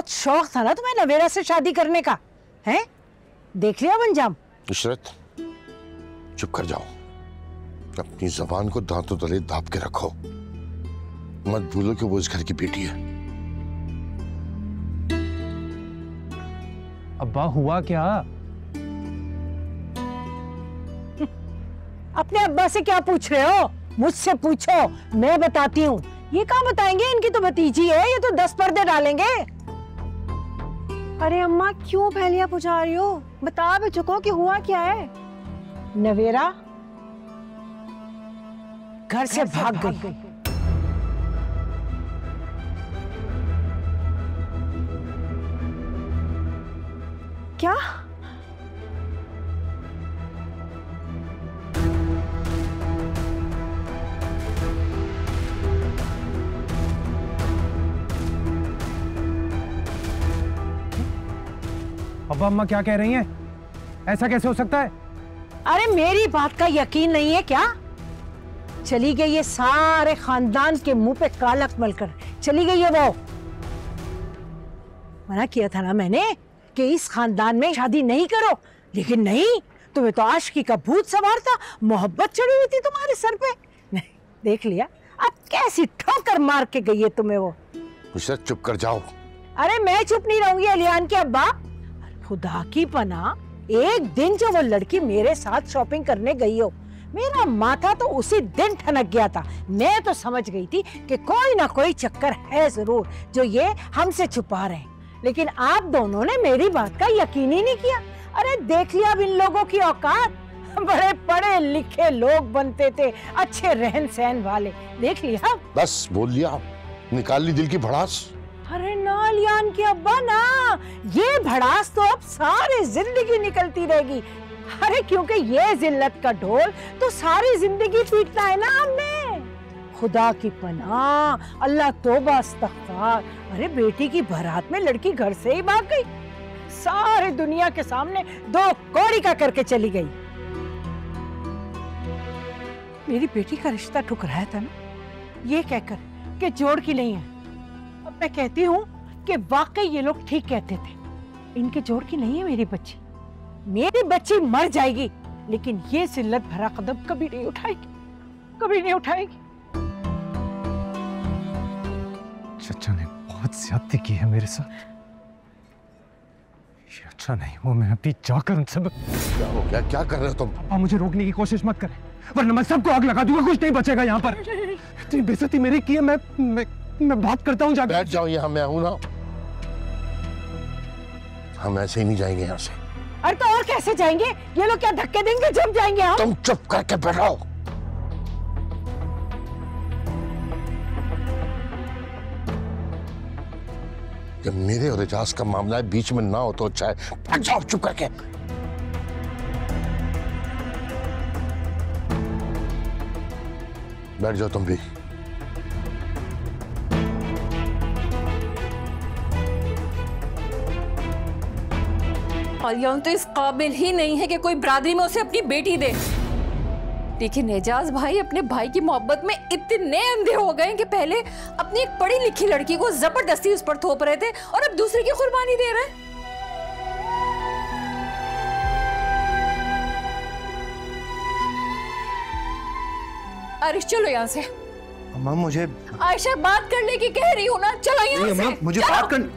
बहुत शौक था ना तुम्हें नवेरा से शादी करने का, हैं? देख लिया अंजाम। इशरत चुप कर जाओ, अपनी जबान को दांतों तले दाब के रखो, मत भूलो कि वो इस घर की बेटी है। अब्बा हुआ क्या? अपने अब्बा से क्या पूछ रहे हो? मुझसे पूछो, मैं बताती हूँ। ये कहाँ बताएंगे, इनकी तो भतीजी है, ये तो 10 पर्दे डालेंगे। अरे अम्मा क्यों पहेलियां बुझा रही हो? बता भी चुको कि हुआ क्या है। नवेरा घर से भाग गई। क्या? अब्बा अम्मा क्या कह रही हैं? ऐसा कैसे हो सकता है? अरे मेरी बात का यकीन नहीं है क्या? चली गई ये सारे खानदान के मुंह पे कालक मलकर चली गई है वो। मना किया था ना मैंने कि इस खानदान में शादी नहीं करो, लेकिन नहीं, तुम्हें तो आशिकी का भूत सवार था, मोहब्बत चढ़ी हुई थी तुम्हारे सर पे। नहीं, देख लिया अब कैसी ठोकर मार के गई है तुम्हें वो। इशरत चुप कर जाओ। अरे मैं चुप नहीं रहूंगी अलियान के अब्बा। खुदा की पनाह, एक दिन जो वो लड़की मेरे साथ शॉपिंग करने गई हो, मेरा माथा तो उसी दिन ठनक गया था। मैं तो समझ गई थी कि कोई ना कोई चक्कर है जरूर जो ये हमसे छुपा रहे हैं, लेकिन आप दोनों ने मेरी बात का यकीन ही नहीं किया। अरे देख लिया अब इन लोगों की औकात, बड़े पढ़े लिखे लोग बनते थे, अच्छे रहन सहन वाले, देख लिया। बस बोल लिया, निकाल ली दिल की भड़ास। अरे ना लियान के अब्बा ना, ये भड़ास तो अब सारी जिंदगी निकलती रहेगी। अरे क्योंकि ये जिल्लत का ढोल तो सारी जिंदगी पीटना है ना हमने। खुदा की पनाह, अल्लाह तौबा इस्तग़फ़ार। अरे बेटी की बारात में लड़की घर से ही भाग गई, सारी दुनिया के सामने 2 कौड़ी का करके चली गई। मेरी बेटी का रिश्ता ठुकराया था ना, ये कहकर कि जोड़ की नहीं है। अब मैं कहती हूँ कि वाकई ये लोग ठीक कहते थे, इनके जोड़ की नहीं है मेरी बच्ची। मेरी बच्ची मर जाएगी, लेकिन ये जिल्लत भरा कदम कभी नहीं उठाएगी, कभी नहीं उठाएगी। चचा ने बहुत ज्यादती की है मेरे साथ, ये अच्छा नहीं। वो मैं अभी जाकर उनसे क्या हो गया? क्या कर रहे हो तुम? पापा मुझे रोकने की कोशिश मत करें, वरना मैं सबको आग लगा दूंगा, कुछ नहीं बचेगा यहाँ पर। इतनी बेइज्जती मेरी की है, मैं बात करता हूँ जाकर। बैठ जाओ, यहाँ मैं हूं ना। हम ऐसे ही नहीं जाएंगे यहाँ से। अरे तो और कैसे जाएंगे? ये लोग क्या धक्के देंगे जब जाएंगे हम? तुम चुप करके बैठो। जब मेरे और एजाज का मामला है, बीच में ना हो तो अच्छा है। बैठ जाओ चुप करके। बैठ जाओ तुम भी। आलियान तो इस काबिल ही नहीं है कि कोई बरादरी में उसे अपनी बेटी दे, लेकिन एजाज भाई अपने भाई की मोहब्बत में इतने अंधे हो गए कि पहले अपनी एक पढ़ी लिखी लड़की को जबरदस्ती उस पर थोप रहे थे और अब दूसरे की कुर्बानी दे रहे हैं। आरिश चलो यहाँ से। अम्मा मुझे आयशा बात करने की कह रही हूँ ना, चलो यहाँ से। मुझे बात कर।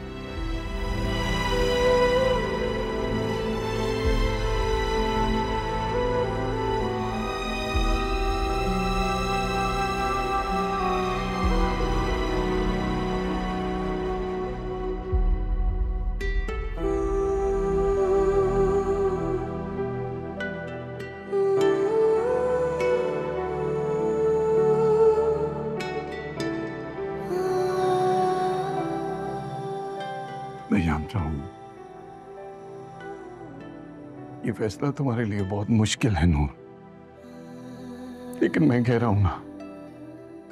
मैं जानता हूं ये फैसला तुम्हारे लिए बहुत मुश्किल है नूर, लेकिन मैं कह रहा हूं ना,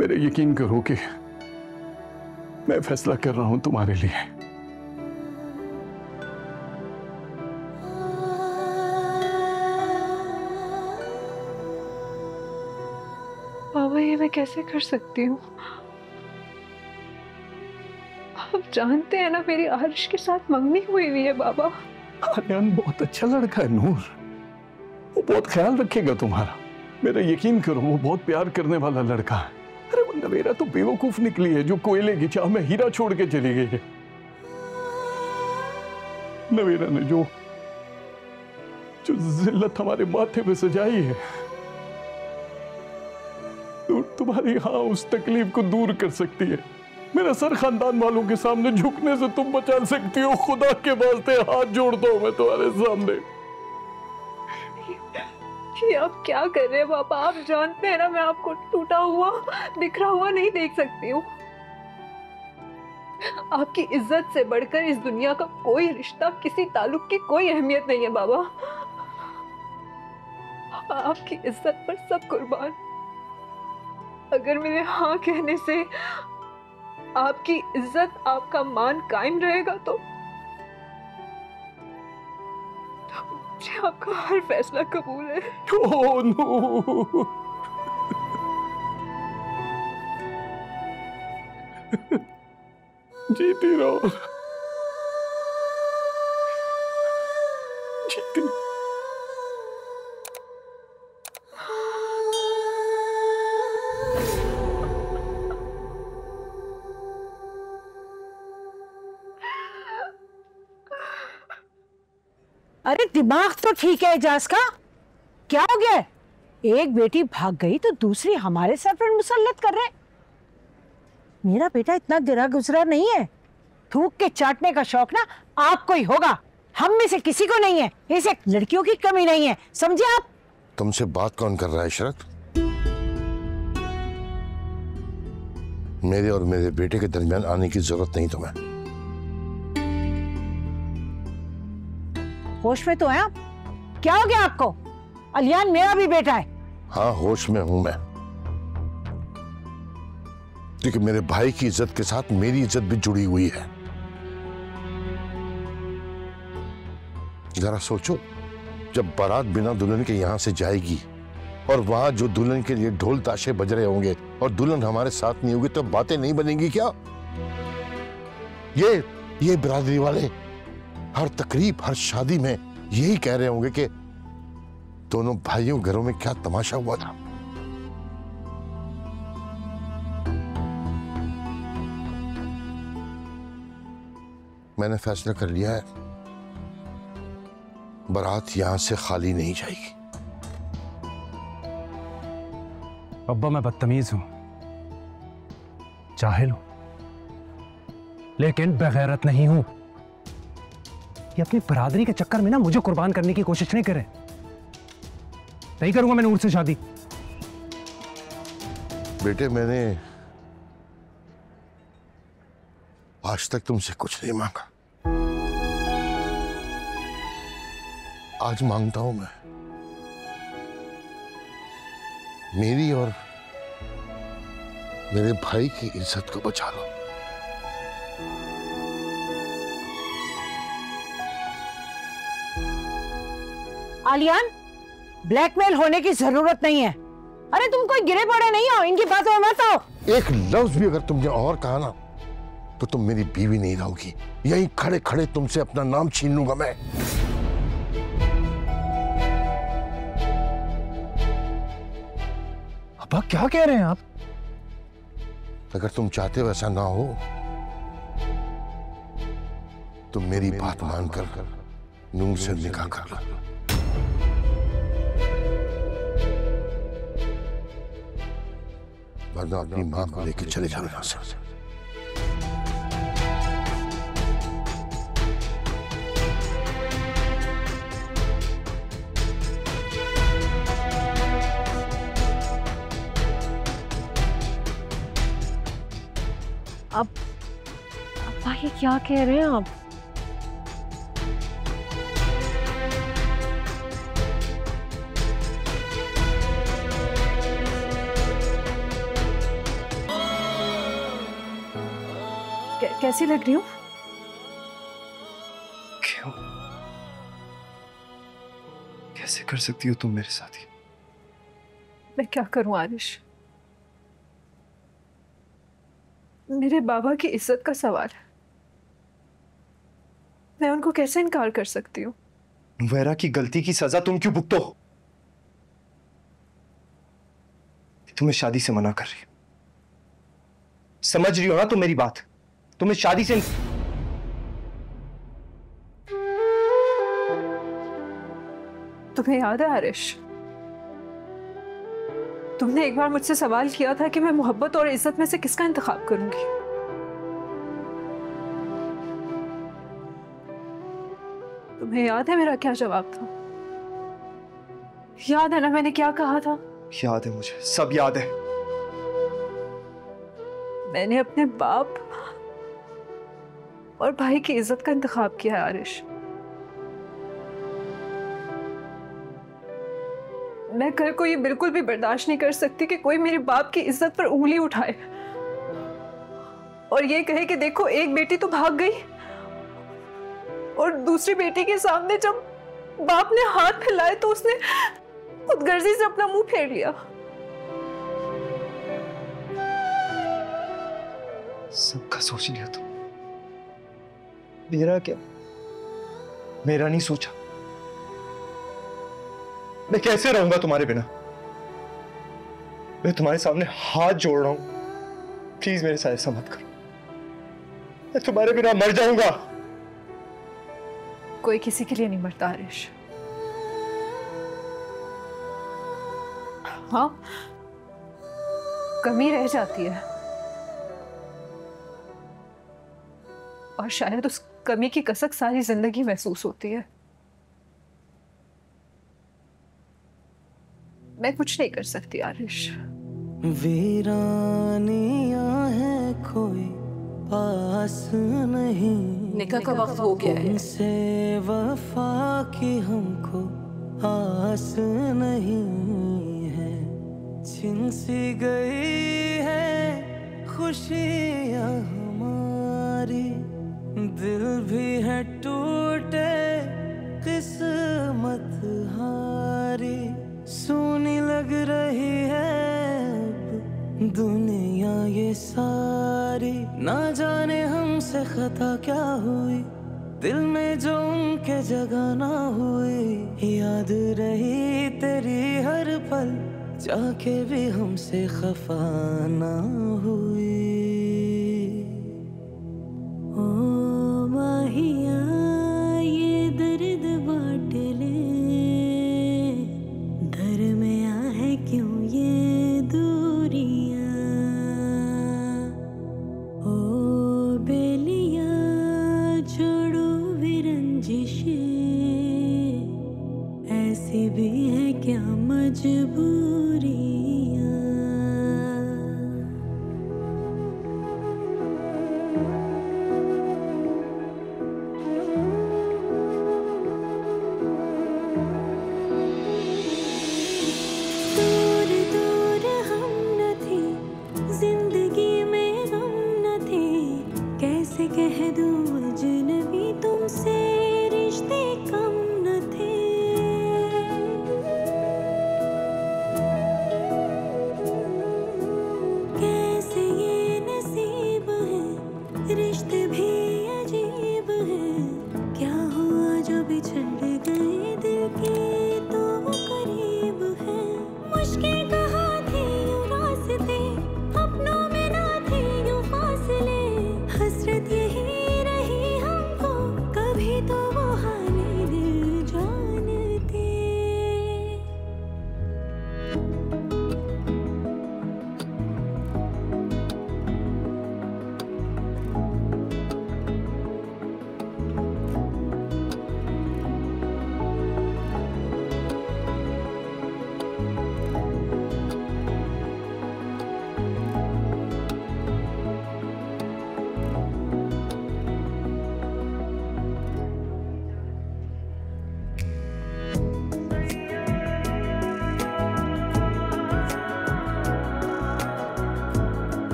मेरा यकीन करो कि मैं फैसला कर रहा हूं तुम्हारे लिए। बाबा ये मैं कैसे कर सकती हूँ? जानते हैं ना मेरी आरिश के साथ मंगनी हुई हुई है बाबा। आर्यन बहुत अच्छा लड़का है नूर, वो बहुत ख्याल रखेगा तुम्हारा, मेरा यकीन करो, वो बहुत प्यार करने वाला लड़का है। अरे वो नवेरा तो बेवकूफ निकली है जो कोयले की चाह में हीरा छोड़ के चली गई है। नवेरा ने जो जिल्लत हमारे माथे पे सजाई है, तो तुम्हारी हाँ उस तकलीफ को दूर कर सकती है। मेरा सर खानदान वालों के सामने झुकने से तुम बचा सकती हो। खुदा के वास्ते हाथ जोड़ता हूं मैं तुम्हारे सामने। ये आप क्या कर रहे हैं बाबा? आप जानते हैं ना मैं आपको टूटा हुआ बिखरा हुआ नहीं देख सकती हूँ। आपकी इज्जत से बढ़कर इस दुनिया का कोई रिश्ता, किसी ताल्लुक की कोई अहमियत नहीं है बाबा। आपकी इज्जत पर सब कुर्बान। अगर मेरे हाँ कहने से आपकी इज्जत, आपका मान कायम रहेगा तो मुझे आपका हर फैसला कबूल है। ओह नो, जीती रहो, जीती। अरे दिमाग तो ठीक है एजाज का, क्या हो गया? एक बेटी भाग गई तो दूसरी हमारे सर पर मुसल्लत कर रहे। मेरा बेटा इतना गिरा गुजरा नहीं है। थूक के चाटने का शौक ना आपको ही होगा, हम में से किसी को नहीं है। इसे लड़कियों की कमी नहीं है, समझे आप? तुमसे बात कौन कर रहा है इशरत? मेरे और मेरे बेटे के दरमियान आने की जरूरत नहीं तुम्हें। होश में तो है आप? क्या हो गया आपको? अलियान मेरा भी बेटा है। हाँ होश में हूं मैं, क्योंकि मेरे भाई की इज्जत के साथ मेरी इज्जत भी जुड़ी हुई है। जरा सोचो, जब बारात बिना दुल्हन के यहां से जाएगी और वहां जो दुल्हन के लिए ढोल ताशे बज रहे होंगे और दुल्हन हमारे साथ नहीं होगी, तो बातें नहीं बनेंगी क्या? ये बिरादरी वाले हर तकरीब, हर शादी में यही कह रहे होंगे कि दोनों भाइयों घरों में क्या तमाशा हुआ था। मैंने फैसला कर लिया है, बारात यहां से खाली नहीं जाएगी। अब्बा मैं बदतमीज हूं, जाहिल हूं, लेकिन बेगैरत नहीं हूं। ये अपनी बरादरी के चक्कर में ना मुझे कुर्बान करने की कोशिश नहीं करे। नहीं करूंगा मैं नूर से शादी। बेटे मैंने आज तक तुमसे कुछ नहीं मांगा, आज मांगता हूं मैं। मेरी और मेरे भाई की इज्जत को बचा लो। आलियान, ब्लैकमेल होने की जरूरत नहीं है। अरे तुम कोई गिरे पड़े नहीं हो, इनकी बातों में मत आओ। एक लफ्ज भी अगर तुमने और कहा ना तो तुम मेरी बीवी नहीं रहोगी। यहीं खड़े खड़े तुमसे अपना नाम छीन लूंगा मैं। अब्बा क्या कह रहे हैं आप? अगर तुम चाहते वैसा ना हो तो मेरी बात मानकर नूर से निकाह कर लो। वरना अपनी मां को लेकर चले जाओ यहां से। अब्बा ये क्या कह रहे हैं आप? कैसी लग रही हूँ? क्यों? कैसे कर सकती हो तुम मेरे साथ ही? मैं क्या करूं आरिश, मेरे बाबा की इज्जत का सवाल है। मैं उनको कैसे इनकार कर सकती हूँ? नुबैरा की गलती की सजा तुम क्यों भुगतो? तुम्हें शादी से मना कर रही हूं, समझ रही हो ना तुम मेरी बात? तुम्हें शादी से तुम्हें याद है आरिश, तुमने एक बार मुझसे सवाल किया था कि मैं मोहब्बत और इज्जत में से किसका इंतखाब करूंगी। तुम्हें याद है मेरा क्या जवाब था? याद है ना मैंने क्या कहा था? याद है, मुझे सब याद है। मैंने अपने बाप और भाई की इज्जत का इंतखाब किया है आरिश। मैं कल को ये बिल्कुल भी बर्दाश्त नहीं कर सकती कि कोई मेरे बाप की इज्जत पर उंगली उठाए और ये कहे कि देखो एक बेटी तो भाग गई, और दूसरी बेटी के सामने जब बाप ने हाथ फैलाए तो उसने खुदगर्जी से अपना मुंह फेर लिया। सबका सोच लिया तुम, मेरा क्या? मेरा नहीं सोचा। मैं कैसे रहूंगा तुम्हारे बिना? मैं तुम्हारे सामने हाथ जोड़ रहा हूं, प्लीज मेरे साथ ऐसा मत करो। मैं तुम्हारे बिना मर जाऊंगा। कोई किसी के लिए नहीं मरता आरिश। हाँ, कमी रह जाती है और शायद उस कमी की कसक सारी जिंदगी महसूस होती है। मैं कुछ नहीं कर सकती आरिश। वीरानियां है कोई पास नहीं, निकाह का वक्त हो गया है। से वफा की हमको आस नहीं है, छिन सी गई है खुशियां हमारी, दिल भी है टूटे किस्मत हारी, सोनी लग रही है अब दुनिया ये सारी, ना जाने हमसे खता क्या हुई, दिल में जो उनके जगह ना हुई, याद रही तेरी हर पल, जाके भी हमसे खफा ना हुई। ओ माहिया ये दर्द बांट ले, दरमिया है क्यों ये दूरियां, ओ बेलिया छोड़ो भी रंजिशें, ऐसी भी है क्या मजबूरियां।